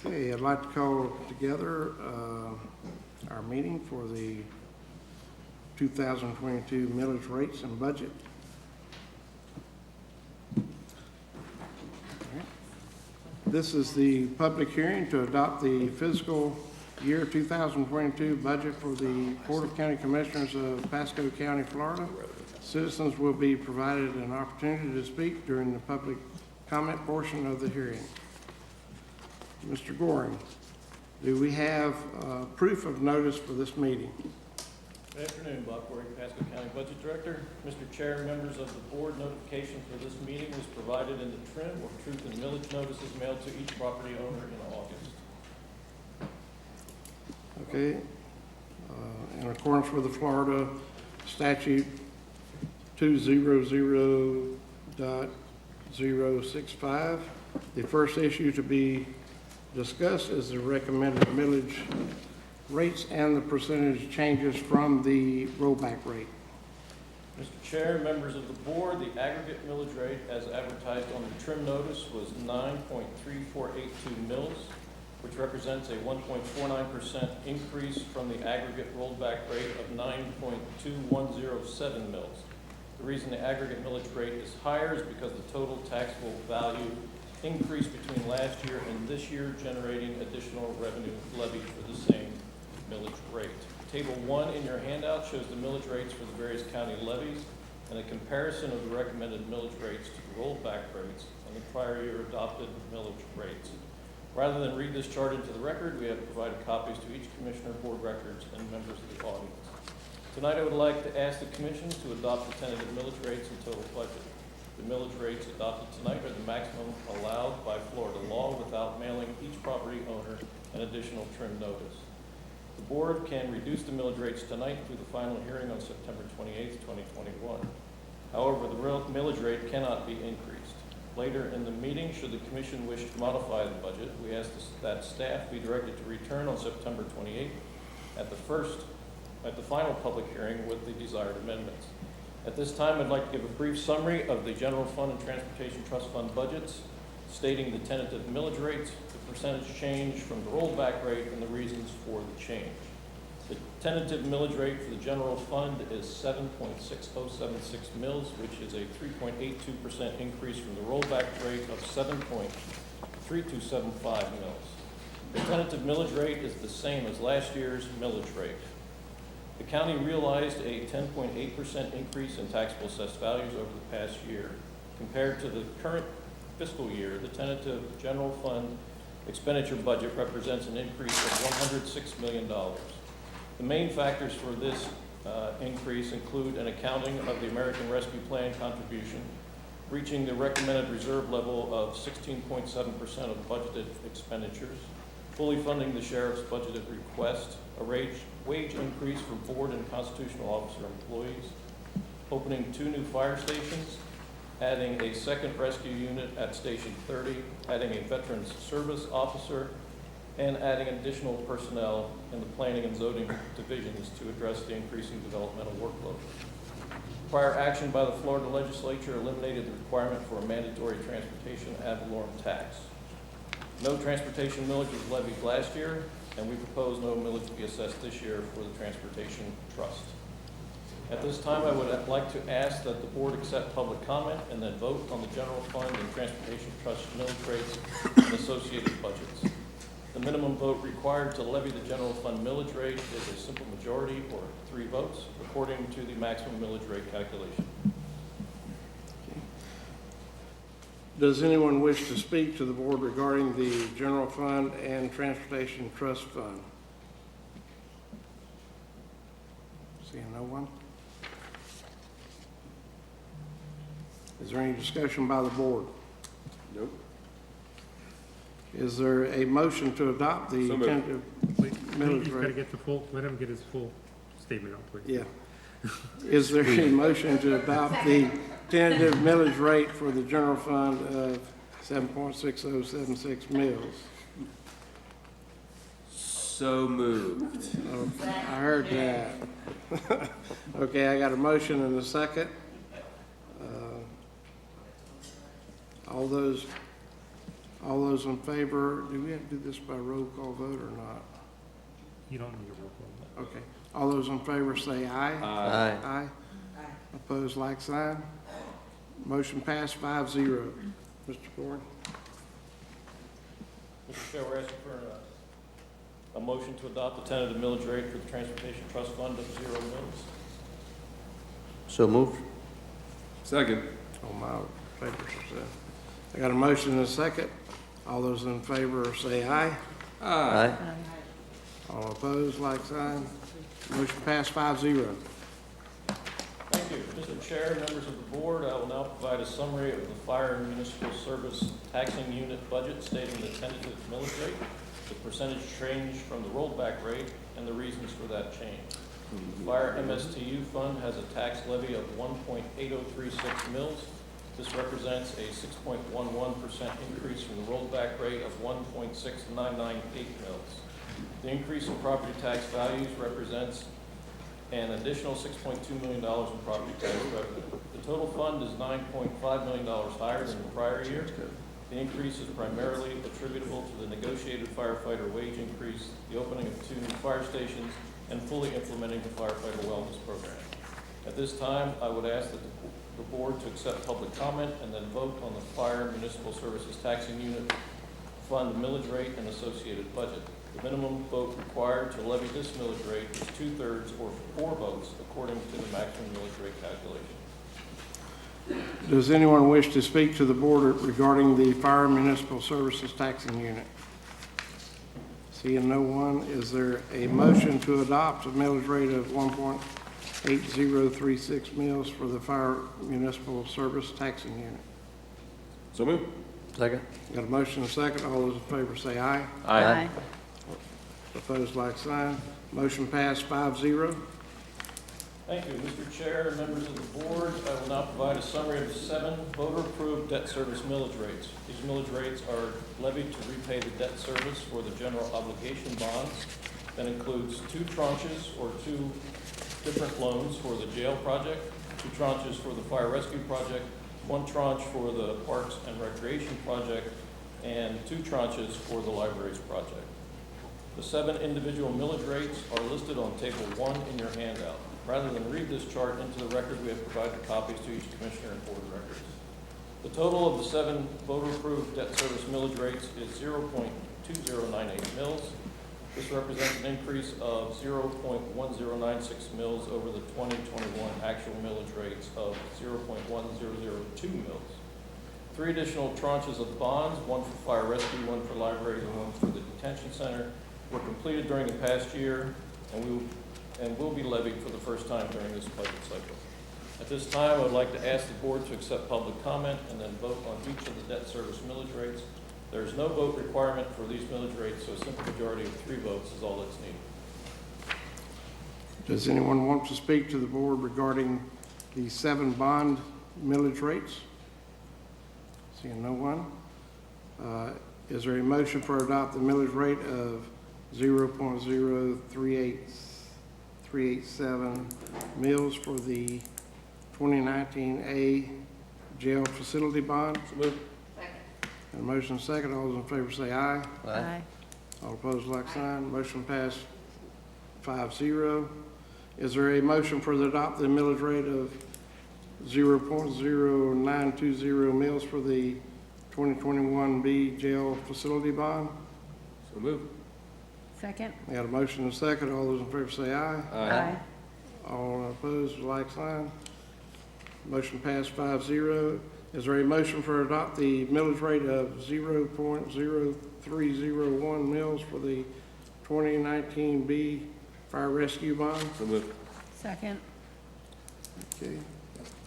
Okay, I'd like to call together our meeting for the 2022 millage rates and budget. This is the public hearing to adopt the fiscal year 2022 budget for the Board of County Commissioners of Pasco County, Florida. Citizens will be provided an opportunity to speak during the public comment portion of the hearing. Mr. Goring, do we have proof of notice for this meeting? Good afternoon, Bob Goring, Pasco County Budget Director. Mr. Chair, members of the board, notification for this meeting was provided in the trim or truth and millage notices mailed to each property owner in August. Okay. In accordance with the Florida statute 200.065, the first issue to be discussed is the recommended millage rates and the percentage changes from the rollback rate. Mr. Chair, members of the board, the aggregate millage rate as advertised on the trim notice was 9.3482 mils, which represents a 1.49% increase from the aggregate rollback rate of 9.2107 mils. The reason the aggregate millage rate is higher is because the total taxable value increased between last year and this year, generating additional revenue levied for the same millage rate. Table 1 in your handout shows the millage rates for the various county levies and a comparison of the recommended millage rates to the rollback rates and the prior year adopted millage rates. Rather than read this chart into the record, we have provided copies to each commissioner, board records, and members of the audience. Tonight I would like to ask the Commission to adopt the tentative millage rates and total budget. The millage rates adopted tonight are the maximum allowed by Florida law without mailing each property owner an additional trim notice. The board can reduce the millage rates tonight through the final hearing on September 28, 2021. However, the millage rate cannot be increased. Later in the meeting, should the Commission wish to modify the budget, we ask that staff be directed to return on September 28th at the final public hearing with the desired amendments. At this time, I'd like to give a brief summary of the General Fund and Transportation Trust Fund budgets, stating the tentative millage rates, the percentage change from the rollback rate, and the reasons for the change. The tentative millage rate for the General Fund is 7.6076 mils, which is a 3.82% increase from the rollback rate of 7.3275 mils. The tentative millage rate is the same as last year's millage rate. The county realized a 10.8% increase in taxable assessed values over the past year. Compared to the current fiscal year, the tentative general fund expenditure budget represents an increase of $106 million. The main factors for this increase include an accounting of the American Rescue Plan contribution, reaching the recommended reserve level of 16.7% of budgeted expenditures, fully funding the sheriff's budgeted request, a wage increase for board and constitutional officer employees, opening 2 new fire stations, adding a second rescue unit at Station 30, adding a veterans service officer, and adding additional personnel in the planning and zoning divisions to address the increasing developmental workload. Prior action by the Florida legislature eliminated the requirement for a mandatory transportation ad valorem tax. No transportation millage was levied last year, and we propose no millage be assessed this year for the Transportation Trust. At this time, I would like to ask that the board accept public comment and then vote on the General Fund and Transportation Trust millage rates and associated budgets. The minimum vote required to levy the General Fund millage rate is a simple majority or 3 votes, according to the maximum millage rate calculation. Does anyone wish to speak to the board regarding the General Fund and Transportation Trust Fund? Seeing no one? Is there any discussion by the board? Nope. Is there a motion to adopt the tentative millage He's got to rate? get the full, let him get his full statement out, please. Yeah. Is there a motion to adopt the tentative millage rate for the general fund of 7.6076 mils? So moved. Okay, I heard that. Okay, I got a motion and a second. All those All those in favor, do we have to do this by roll call vote or not? You don't need a roll call. Okay. All those in favor say aye. Aye. Aye. Opposed, like sign. Motion passed 5-0. Mr. Gordon? Mr. Chair, we're asking for a motion to adopt the tentative millage rate for the Transportation Trust Fund of 0 mils. So moved. Second. Oh, my papers are set. I got a motion and a second. All those in favor say aye. Aye. All opposed, like sign. Motion passed 5-0. Thank you. Mr. Chair, members of the board, I will now provide a summary of the fire and municipal service taxing unit budget stating the tentative millage rate, the percentage change from the rolled back rate, and the reasons for that change. The fire MSTU fund has a tax levy of 1.8036 mils. This represents a 6.11% increase from the rolled back rate of 1.6998 mils. The increase in property tax values represents an additional $6.2 million in property tax revenue. The total fund is $9.5 million higher than the prior year. The increase is primarily attributable to the negotiated firefighter wage increase, the opening of 2 new fire stations, and fully implementing the firefighter wellness program. At this time, I would ask that the board to accept public comment and then vote on the fire and municipal services taxing unit fund millage rate and associated budget. The minimum vote required to levy this millage rate is 2/3 or 4 votes according to the maximum millage rate calculation. Does anyone wish to speak to the board regarding the fire and municipal services taxing unit? Seeing no one, is there a motion to adopt a millage rate of 1.8036 mils for the fire municipal service taxing unit? So moved. Second. Got a motion and a second. All those in favor say aye. Aye. Opposed, like sign. Motion passed 5-0. Thank you, Mr. Chair and members of the board. I will now provide a summary of the 7 voter-approved debt service millage rates. These millage rates are levied to repay the debt service for the general obligation bonds. That includes 2 tranches or 2 different loans for the jail project, 2 tranches for the fire rescue project, 1 tranche for the parks and recreation project, and 2 tranches for the libraries project. The 7 individual millage rates are listed on table 1 in your handout. Rather than read this chart into the record, we have provided copies to each commissioner and board records. The total of the 7 voter-approved debt service millage rates is 0.2098 mils. This represents an increase of 0.1096 mils over the 2021 actual millage rates of 0.1002 mils. 3 additional tranches of bonds, 1 for fire rescue, 1 for libraries, and 1 for the detention center, were completed during the past year and will be levied for the first time during this budget cycle. At this time, I would like to ask the board to accept public comment and then vote on each of the debt service millage rates. There is no vote requirement for these millage rates, so a simple majority of 3 votes is all that's needed. Does anyone want to speak to the board regarding the 7 bond millage rates? Seeing no one. Is there a motion for adopt the millage rate of 0.03837 mils for the 2019A jail facility bond? So moved. And a motion second. All those in favor say aye. Aye. All opposed, like sign. Motion passed 5-0. Is there a motion for the adopt the millage rate of 0.0920 mils for the 2021B jail facility bond? So moved. Second. We got a motion and a second. All those in favor say aye. Aye. All opposed, like sign. Motion passed 5-0. Is there a motion for adopt the millage rate of 0.0301 mils for the 2019B fire rescue bond? So moved. Second. Okay.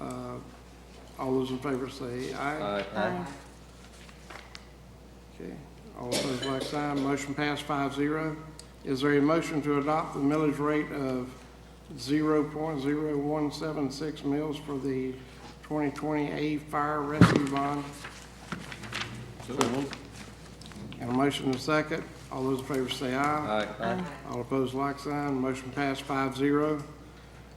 All those in favor say aye. Aye. Okay. All opposed, like sign. Motion passed 5-0. Is there a motion to adopt the millage rate of 0.0176 mils for the 2020A fire rescue bond? So moved. And a motion and a second. All those in favor say aye. Aye. All opposed, like sign. Motion passed 5-0.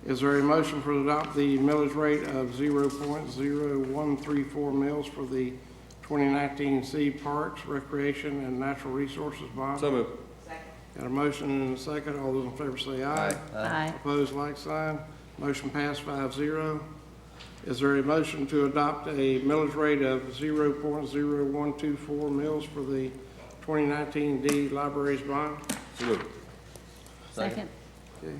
Is there a motion for adopt the millage rate of 0.0134 mils for the 2019 Parks, Recreation, and Natural Resources Bond. So moved. Got a motion and a second. All those in favor say aye. Aye. Opposed, like sign. Motion passed 5-0. Is there a motion to adopt a millage rate of 0.0124 mils for the 2019 Dade Libraries Bond? So moved. Second. Okay.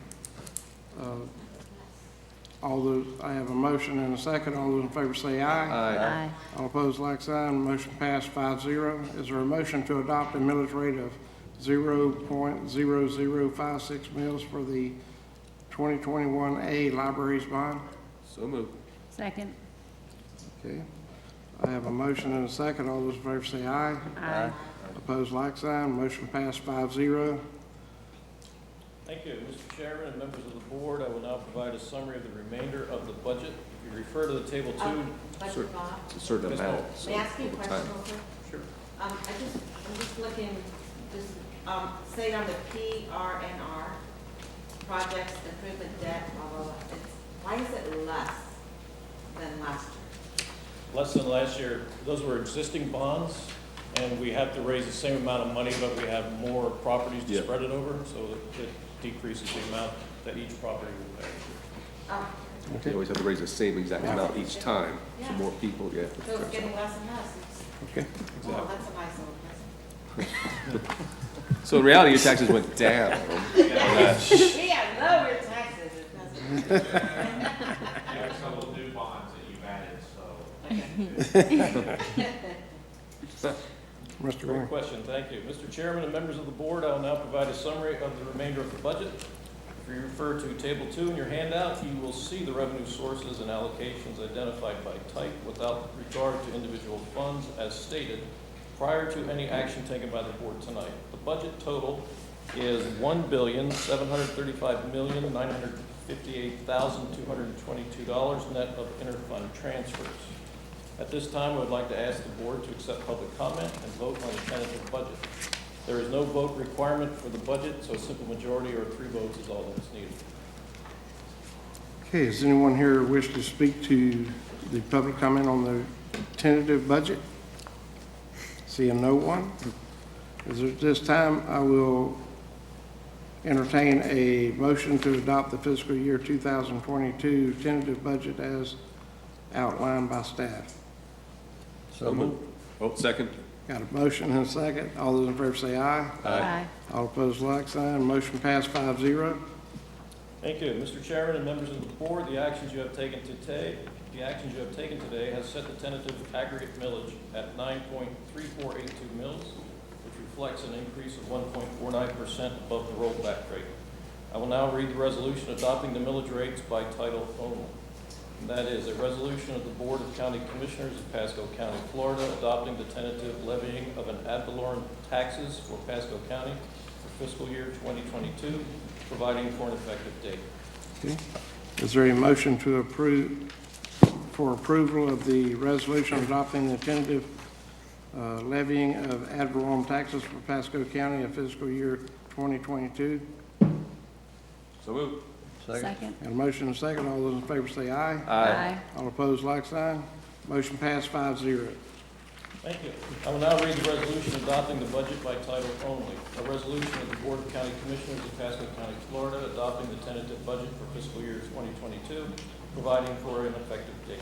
All those, I have a motion and a second. All those in favor say aye. Aye. All opposed, like sign. Motion passed 5-0. Is there a motion to adopt a millage rate of 0.0056 mils for the 2021 Libraries Bond? So moved. Second. Okay. I have a motion and a second. All those in favor say aye. Aye. Opposed, like sign. Motion passed 5-0. Thank you, Mr. Chairman and members of the board. I will now provide a summary of the remainder of the budget. If you refer to the table 2, Cer- Budget Bob, It's a certain Yes, amount. ma'am. may I ask you a question Time. real quick? sure. I'm just looking, say on the PRNR, projects, improvement debt, blah, blah, blah, why is it less than last year? Less than last year. Those were existing bonds, and we have to raise the same amount of money, but we have more properties to Yeah. spread it over, so it decreases the amount that each property will pay. Oh, You always have to raise the same exact amount each time, so Yeah. more people, yeah. so it's getting less and less, it's, Okay. well, that's a nice little present. So in reality, your taxes went down. We have lower taxes, it doesn't. There are some of the new bonds that you've added, so. Mr. Great Green. question, thank you. Mr. Chairman and members of the board, I will now provide a summary of the remainder of the budget. If you refer to Table 2 in your handout, you will see the revenue sources and allocations identified by type without regard to individual funds as stated prior to any action taken by the board tonight. The budget total is $1,735,958,222 net of interfund transfers. At this time, I would like to ask the board to accept public comment and vote on the tentative budget. There is no vote requirement for the budget, so a simple majority or 3 votes is all that is needed. Okay, does anyone here wish to speak to the public comment on the tentative budget? Seeing no one, at this time, I will entertain a motion to adopt the fiscal year 2022 tentative budget as outlined by staff. So moved. Oh, second. Got a motion and a second. All those in favor say aye. Aye. All opposed, like sign. Motion passed 5-0. Thank you. Mr. Chairman and members of the board, the actions you have taken today has set the tentative aggregate millage at 9.3482 mils, which reflects an increase of 1.49% above the rollback rate. I will now read the resolution adopting the millage rates by title only. And that is a resolution of the Board of County Commissioners of Pasco County, Florida, adopting the tentative levying of an ad valorem taxes for Pasco County for fiscal year 2022, providing for an effective date. Okay. Is there a motion to approve, for approval of the resolution adopting the tentative levying of ad valorem taxes for Pasco County of fiscal year 2022? So moved. Second. Got a motion and a second. All those in favor say aye. Aye. All opposed, like sign. Motion passed 5-0. Thank you. I will now read the resolution adopting the budget by title only. A resolution of the Board of County Commissioners of Pasco County, Florida, adopting the tentative budget for fiscal year 2022, providing for an effective date.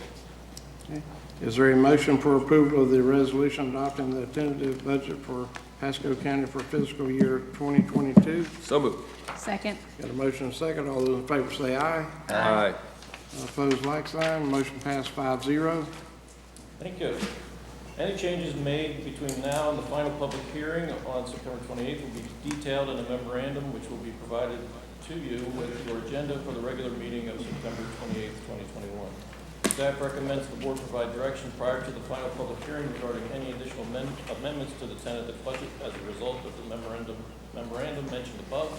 Okay. Is there a motion for approval of the resolution adopting the tentative budget for Pasco County for fiscal year 2022? So moved. Second. Got a motion and a second. All those in favor say aye. Aye. All opposed, like sign. Motion passed 5-0. Thank you. Any changes made between now and the final public hearing on September 28th will be detailed in a memorandum which will be provided to you with your agenda for the regular meeting of September 28th, 2021. Staff recommends the board provide direction prior to the final public hearing regarding any additional amendments to the tentative budget as a result of the memorandum mentioned above,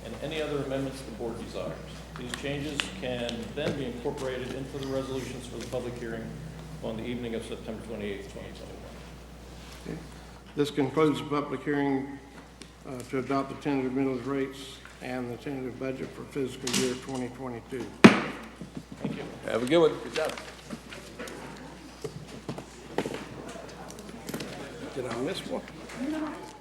and any other amendments the board desires. These changes can then be incorporated into the resolutions for the public hearing on the evening of September 28th, 2021. Okay. This concludes the public hearing to adopt the tentative millage rates and the tentative budget for fiscal year 2022. Thank you. Have a good one. Good job. Did I miss one?